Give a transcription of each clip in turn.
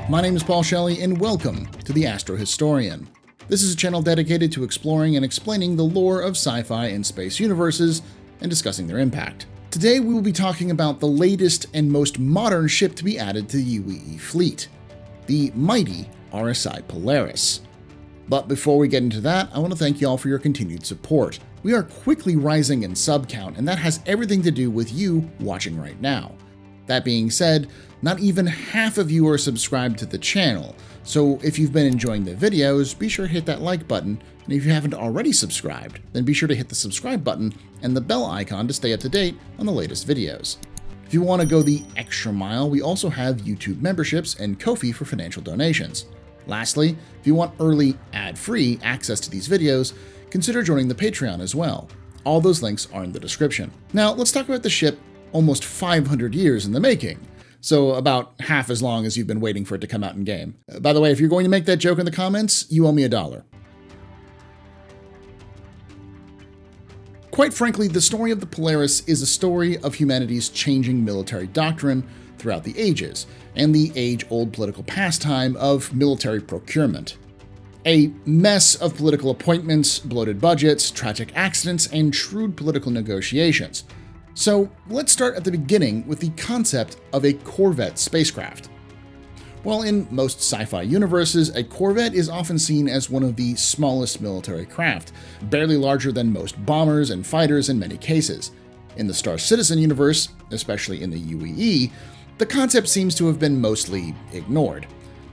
My name is Paul Shelley, and welcome to the AstroHistorian. This is a channel dedicated to exploring and explaining the lore of sci-fi and space universes and discussing their impact. Today we will be talking about the latest and most modern ship to be added to the UEE fleet, the mighty RSI Polaris. But before we get into that, I want to thank you all for your continued support. We are quickly rising in sub count, and that has everything to do with you watching right now. That being said, not even half of you are subscribed to the channel, so if you've been enjoying the videos, be sure to hit that like button, and if you haven't already subscribed, then be sure to hit the subscribe button and the bell icon to stay up to date on the latest videos. If you want to go the extra mile, we also have YouTube memberships and Ko-fi for financial donations. Lastly, if you want early, ad-free access to these videos, consider joining the Patreon as well. All those links are in the description. Now, let's talk about the ship almost 500 years in the making. So about half as long as you've been waiting for it to come out in game. By the way, if you're going to make that joke in the comments, you owe me $1. Quite frankly, the story of the Polaris is a story of humanity's changing military doctrine throughout the ages, and the age-old political pastime of military procurement. A mess of political appointments, bloated budgets, tragic accidents, and shrewd political negotiations. So let's start at the beginning with the concept of a corvette spacecraft. While in most sci-fi universes, a corvette is often seen as one of the smallest military craft, barely larger than most bombers and fighters in many cases. In the Star Citizen universe, especially in the UEE, the concept seems to have been mostly ignored.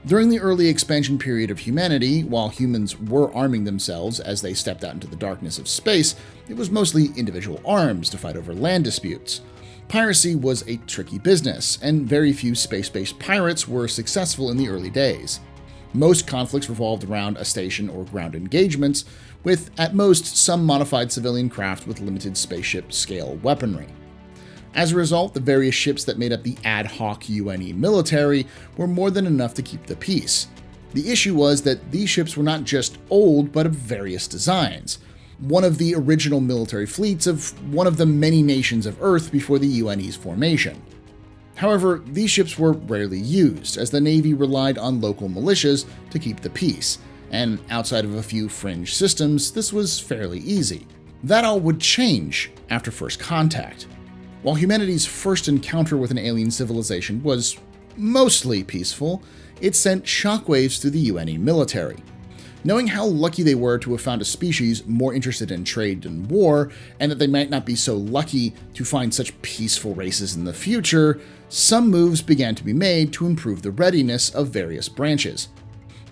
During the early expansion period of humanity, while humans were arming themselves as they stepped out into the darkness of space, it was mostly individual arms to fight over land disputes. Piracy was a tricky business, and very few space-based pirates were successful in the early days. Most conflicts revolved around a station or ground engagements, with at most some modified civilian craft with limited spaceship-scale weaponry. As a result, the various ships that made up the ad hoc UNE military were more than enough to keep the peace. The issue was that these ships were not just old, but of various designs. One of the original military fleets of one of the many nations of Earth before the UNE's formation. However, these ships were rarely used, as the Navy relied on local militias to keep the peace, and outside of a few fringe systems, this was fairly easy. That all would change after First Contact. While humanity's first encounter with an alien civilization was mostly peaceful, it sent shockwaves through the UNE military. Knowing how lucky they were to have found a species more interested in trade than war, and that they might not be so lucky to find such peaceful races in the future, some moves began to be made to improve the readiness of various branches.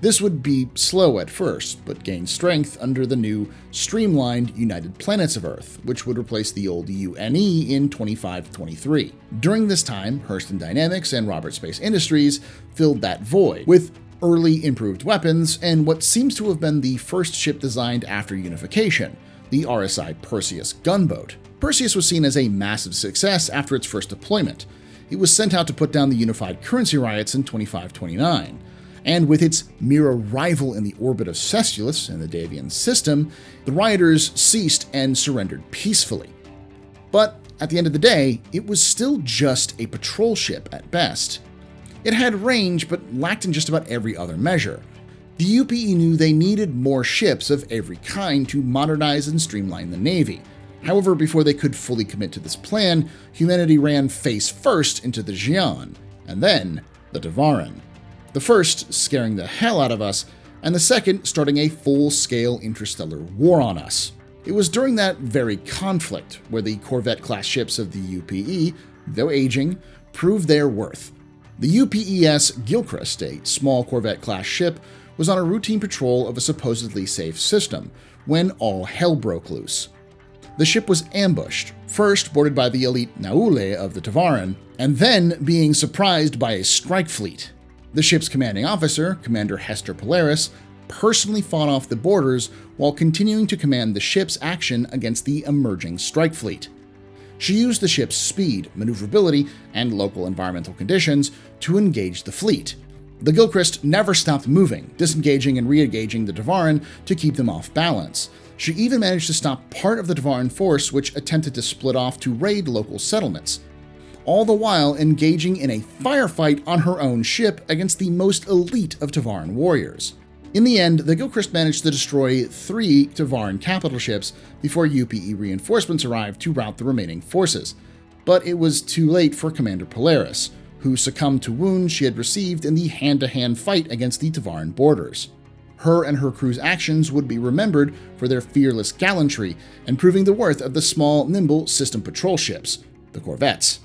This would be slow at first, but gain strength under the new, streamlined United Planets of Earth, which would replace the old UNE in 25-23. During this time, Hurston Dynamics and Robert Space Industries filled that void, with early improved weapons and what seems to have been the first ship designed after unification, the RSI Perseus gunboat. Perseus was seen as a massive success after its first deployment. It was sent out to put down the unified currency riots in 25-29. And with its mere arrival in the orbit of Cestulus and the Davian system, the rioters ceased and surrendered peacefully. But at the end of the day, it was still just a patrol ship at best. It had range, but lacked in just about every other measure. The UPE knew they needed more ships of every kind to modernize and streamline the Navy. However, before they could fully commit to this plan, humanity ran face first into the Xi'an, and then the Tevarin. The first scaring the hell out of us, and the second starting a full-scale interstellar war on us. It was during that very conflict where the Corvette-class ships of the UPE, though aging, proved their worth. The UPES Gilchrist, a small Corvette-class ship, was on a routine patrol of a supposedly safe system when all hell broke loose. The ship was ambushed, first boarded by the elite Naule of the Tevarin, and then being surprised by a strike fleet. The ship's commanding officer, Commander Hester Polaris, personally fought off the boarders while continuing to command the ship's action against the emerging strike fleet. She used the ship's speed, maneuverability, and local environmental conditions to engage the fleet. The Gilchrist never stopped moving, disengaging and re-engaging the Tevarin to keep them off balance. She even managed to stop part of the Tevarin force which attempted to split off to raid local settlements. all the while engaging in a firefight on her own ship against the most elite of Tevarin warriors. In the end, the Gilchrist managed to destroy 3 Tevarin capital ships before UPE reinforcements arrived to rout the remaining forces. But it was too late for Commander Polaris, who succumbed to wounds she had received in the hand-to-hand fight against the Tevarin borders. Her and her crew's actions would be remembered for their fearless gallantry and proving the worth of the small, nimble system patrol ships, the Corvettes.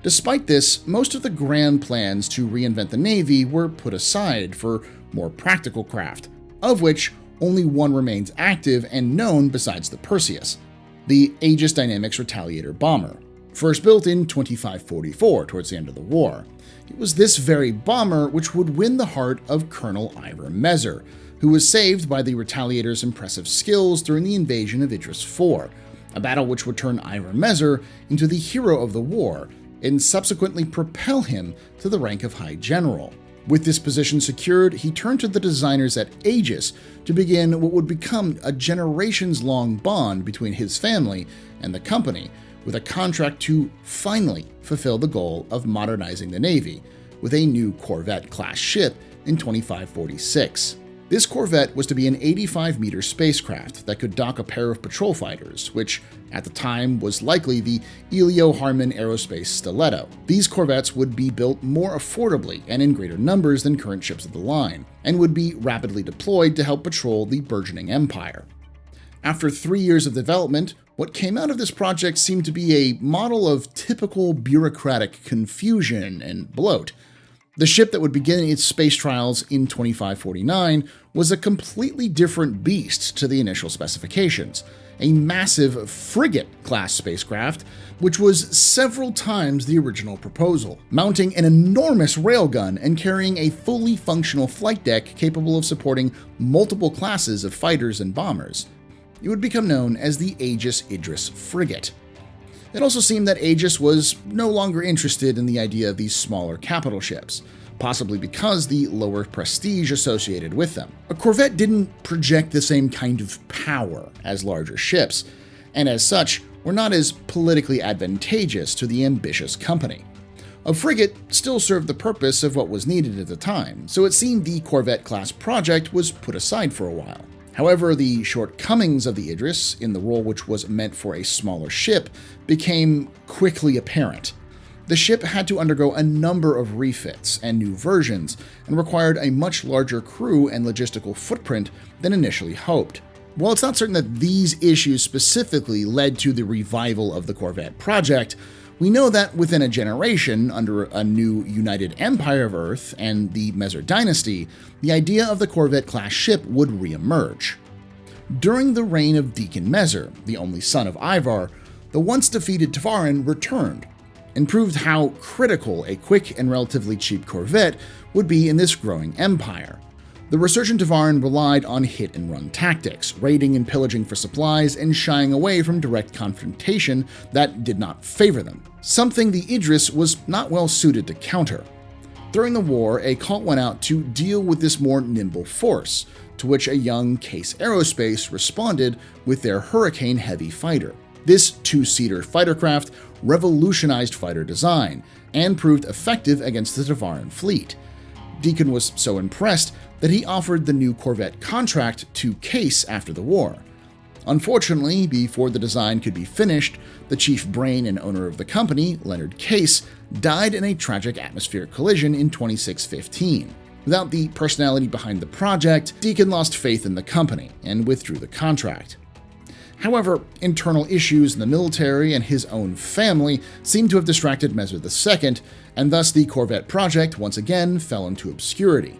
Despite this, most of the grand plans to reinvent the Navy were put aside for more practical craft, of which only one remains active and known besides the Perseus, the Aegis Dynamics Retaliator bomber. First built in 2544, towards the end of the war. It was this very bomber which would win the heart of Colonel Ivor Mezer, who was saved by the Retaliator's impressive skills during the invasion of Idris IV, a battle which would turn Ivor Mezer into the hero of the war and subsequently propel him to the rank of High General. With this position secured, he turned to the designers at Aegis to begin what would become a generations-long bond between his family and the company, with a contract to finally fulfill the goal of modernizing the Navy with a new Corvette-class ship in 2546. This Corvette was to be an 85-meter spacecraft that could dock a pair of patrol fighters, which at the time was likely the Elio Harmon Aerospace Stiletto. These Corvettes would be built more affordably and in greater numbers than current ships of the line, and would be rapidly deployed to help patrol the burgeoning empire. After 3 years of development, what came out of this project seemed to be a model of typical bureaucratic confusion and bloat. The ship that would begin its space trials in 2549 was a completely different beast to the initial specifications, a massive frigate-class spacecraft, which was several times the original proposal, mounting an enormous railgun and carrying a fully functional flight deck capable of supporting multiple classes of fighters and bombers. It would become known as the Aegis Idris frigate. It also seemed that Aegis was no longer interested in the idea of these smaller capital ships, possibly because the lower prestige associated with them. A Corvette didn't project the same kind of power as larger ships, and as such, were not as politically advantageous to the ambitious company. A frigate still served the purpose of what was needed at the time, so it seemed the Corvette-class project was put aside for a while. However, the shortcomings of the Idris, in the role which was meant for a smaller ship, became quickly apparent. The ship had to undergo a number of refits and new versions, and required a much larger crew and logistical footprint than initially hoped. While it's not certain that these issues specifically led to the revival of the Corvette project, we know that within a generation, under a new united empire of Earth and the Mezer dynasty, the idea of the Corvette-class ship would reemerge. During the reign of Deacon Mezer, the only son of Ivar, the once-defeated Tevarin returned, and proved how critical a quick and relatively cheap Corvette would be in this growing empire. The resurgent Tevarin relied on hit-and-run tactics, raiding and pillaging for supplies and shying away from direct confrontation that did not favor them, something the Idris was not well suited to counter. During the war, a call went out to deal with this more nimble force, to which a young Case Aerospace responded with their Hurricane Heavy fighter. This two-seater fighter craft revolutionized fighter design and proved effective against the Tevarin fleet. Deacon was so impressed that he offered the new Corvette contract to Case after the war. Unfortunately, before the design could be finished, the chief brain and owner of the company, Leonard Case, died in a tragic atmospheric collision in 2615. Without the personality behind the project, Deacon lost faith in the company and withdrew the contract. However, internal issues in the military and his own family seemed to have distracted Mezer II, and thus the Corvette project once again fell into obscurity.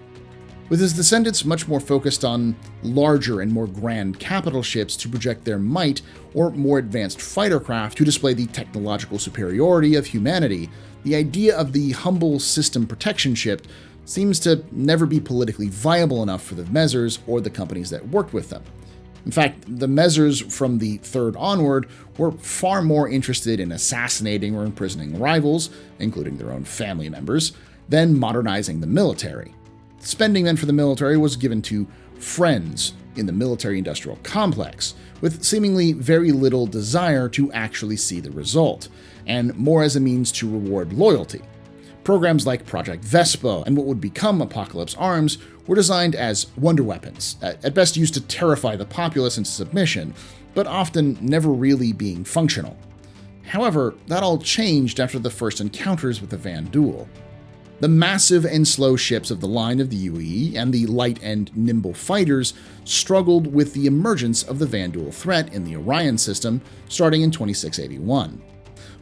With his descendants much more focused on larger and more grand capital ships to project their might, or more advanced fighter craft to display the technological superiority of humanity, the idea of the humble system protection ship seems to never be politically viable enough for the Mezers or the companies that worked with them. In fact, the Mezers from the third onward were far more interested in assassinating or imprisoning rivals, including their own family members, than modernizing the military. Spending then for the military was given to friends, in the military-industrial complex, with seemingly very little desire to actually see the result, and more as a means to reward loyalty. Programs like Project Vespa and what would become Apocalypse Arms were designed as wonder weapons, at best used to terrify the populace into submission, but often never really being functional. However, that all changed after the first encounters with the Vanduul. The massive and slow ships of the line of the UAE and the light and nimble fighters struggled with the emergence of the Vanduul threat in the Orion system starting in 2681.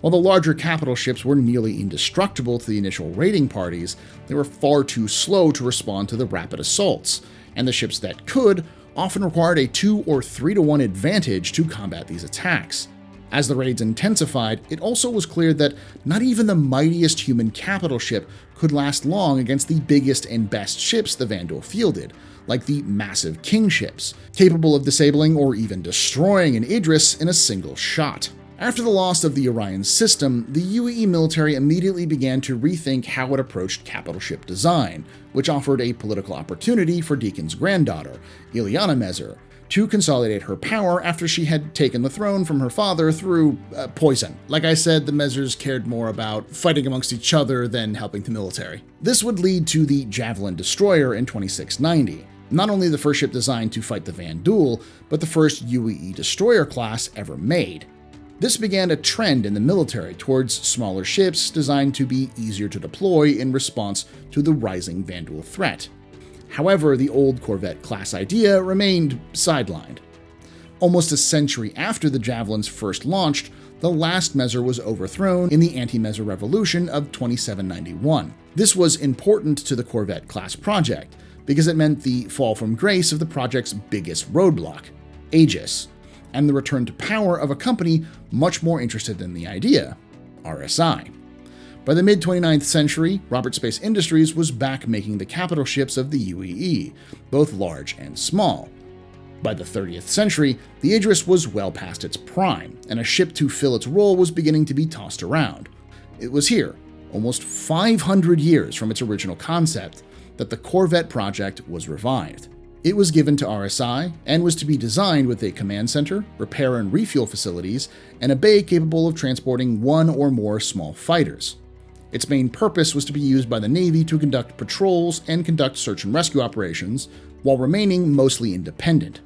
While the larger capital ships were nearly indestructible to the initial raiding parties, they were far too slow to respond to the rapid assaults, and the ships that could often required a 2 or 3 to 1 advantage to combat these attacks. As the raids intensified, it also was clear that not even the mightiest human capital ship could last long against the biggest and best ships the Vanduul fielded, like the massive king ships, capable of disabling or even destroying an Idris in a single shot. After the loss of the Orion system, the UAE military immediately began to rethink how it approached capital ship design, which offered a political opportunity for Deacon's granddaughter, Ileana Mezer, to consolidate her power after she had taken the throne from her father through poison. Like I said, the Mezers cared more about fighting amongst each other than helping the military. This would lead to the Javelin destroyer in 2690, not only the first ship designed to fight the Vanduul, but the first UAE destroyer class ever made. This began a trend in the military towards smaller ships designed to be easier to deploy in response to the rising Vanduul threat. However, the old Corvette class idea remained sidelined. Almost a century after the Javelins first launched, the last Mezer was overthrown in the anti-Mezer revolution of 2791. This was important to the Corvette class project, because it meant the fall from grace of the project's biggest roadblock, Aegis, and the return to power of a company much more interested in the idea, RSI. By the mid-29th century, Robert Space Industries was back making the capital ships of the UAE, both large and small. By the 30th century, the Idris was well past its prime, and a ship to fill its role was beginning to be tossed around. It was here, almost 500 years from its original concept, that the Corvette project was revived. It was given to RSI and was to be designed with a command center, repair and refuel facilities, and a bay capable of transporting one or more small fighters. Its main purpose was to be used by the Navy to conduct patrols and conduct search and rescue operations, while remaining mostly independent.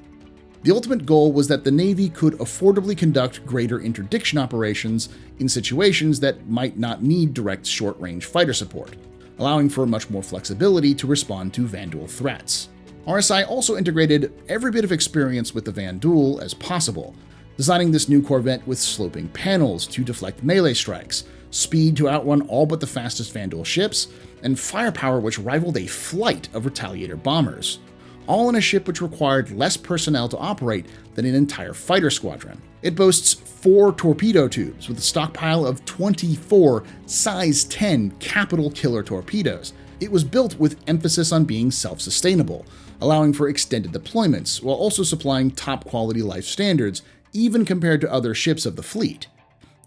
The ultimate goal was that the Navy could affordably conduct greater interdiction operations in situations that might not need direct short-range fighter support, allowing for much more flexibility to respond to Vanduul threats. RSI also integrated every bit of experience with the Vanduul as possible, designing this new Corvette with sloping panels to deflect melee strikes, speed to outrun all but the fastest Vanduul ships, and firepower which rivaled a flight of Retaliator bombers, all in a ship which required less personnel to operate than an entire fighter squadron. It boasts 4 torpedo tubes with a stockpile of 24 size 10 capital killer torpedoes. It was built with emphasis on being self-sustainable, allowing for extended deployments, while also supplying top-quality life standards, even compared to other ships of the fleet.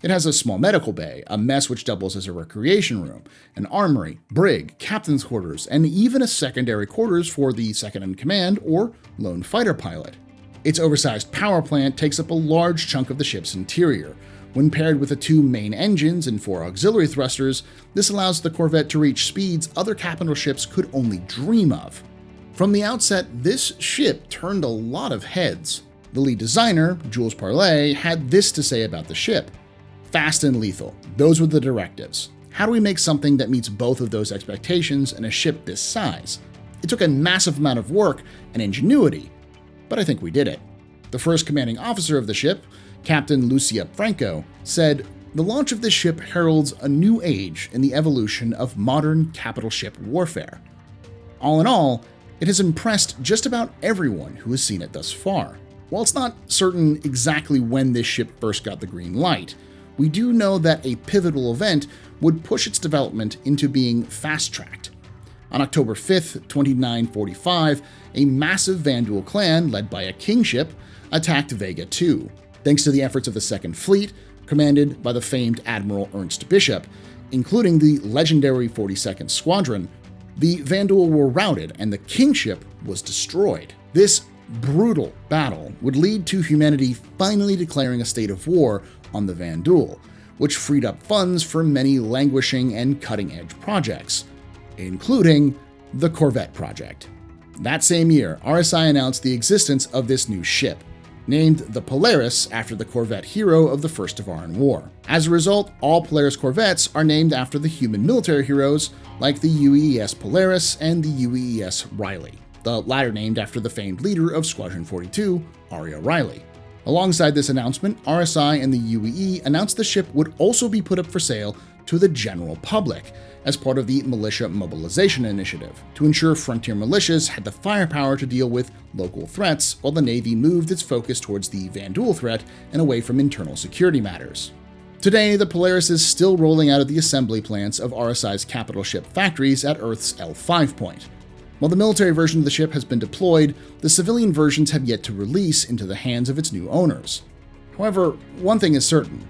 It has a small medical bay, a mess which doubles as a recreation room, an armory, brig, captain's quarters, and even a secondary quarters for the second-in-command or lone fighter pilot. Its oversized power plant takes up a large chunk of the ship's interior. When paired with the 2 main engines and 4 auxiliary thrusters, this allows the Corvette to reach speeds other capital ships could only dream of. From the outset, this ship turned a lot of heads. The lead designer, Jules Parley, had this to say about the ship. Fast and lethal. Those were the directives. How do we make something that meets both of those expectations in a ship this size? It took a massive amount of work and ingenuity, but I think we did it. The first commanding officer of the ship, Captain Lucia Franco, said, "The launch of this ship heralds a new age in the evolution of modern capital ship warfare." All in all, it has impressed just about everyone who has seen it thus far. While it's not certain exactly when this ship first got the green light, we do know that a pivotal event would push its development into being fast-tracked. On October 5th, 2945, a massive Vanduul clan, led by a kingship, attacked Vega II. Thanks to the efforts of the Second Fleet, commanded by the famed Admiral Ernst Bishop, including the legendary 42nd Squadron, the Vanduul were routed and the kingship was destroyed. This brutal battle would lead to humanity finally declaring a state of war on the Vanduul, which freed up funds for many languishing and cutting-edge projects, including the Corvette project. That same year, RSI announced the existence of this new ship, named the Polaris after the Corvette hero of the First Tevarin War. As a result, all Polaris Corvettes are named after the human military heroes like the UES Polaris and the UES Reily, the latter named after the famed leader of Squadron 42, Reily. Alongside this announcement, RSI and the UEE announced the ship would also be put up for sale to the general public as part of the Militia Mobilization Initiative, to ensure frontier militias had the firepower to deal with local threats while the Navy moved its focus towards the Vanduul threat and away from internal security matters. Today, the Polaris is still rolling out of the assembly plants of RSI's capital ship factories at Earth's L5 point. While the military version of the ship has been deployed, the civilian versions have yet to release into the hands of its new owners. However, one thing is certain.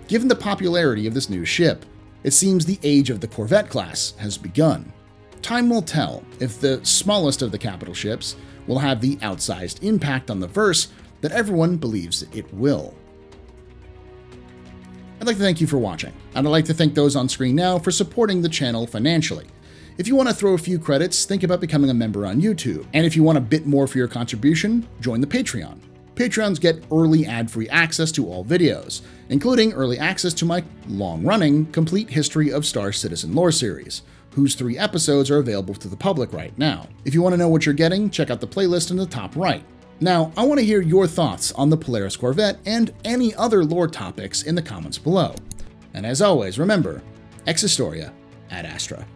Given the popularity of this new ship, it seems the age of the Corvette class has begun. Time will tell if the smallest of the capital ships will have the outsized impact on the verse that everyone believes it will. I'd like to thank you for watching, and I'd like to thank those on screen now for supporting the channel financially. If you want to throw a few credits, think about becoming a member on YouTube, and if you want a bit more for your contribution, join the Patreon. Patreons get early ad-free access to all videos, including early access to my long-running Complete History of Star Citizen lore series, whose 3 episodes are available to the public right now. If you want to know what you're getting, check out the playlist in the top right. Now, I want to hear your thoughts on the Polaris Corvette and any other lore topics in the comments below. And as always, remember, ex historia ad astra.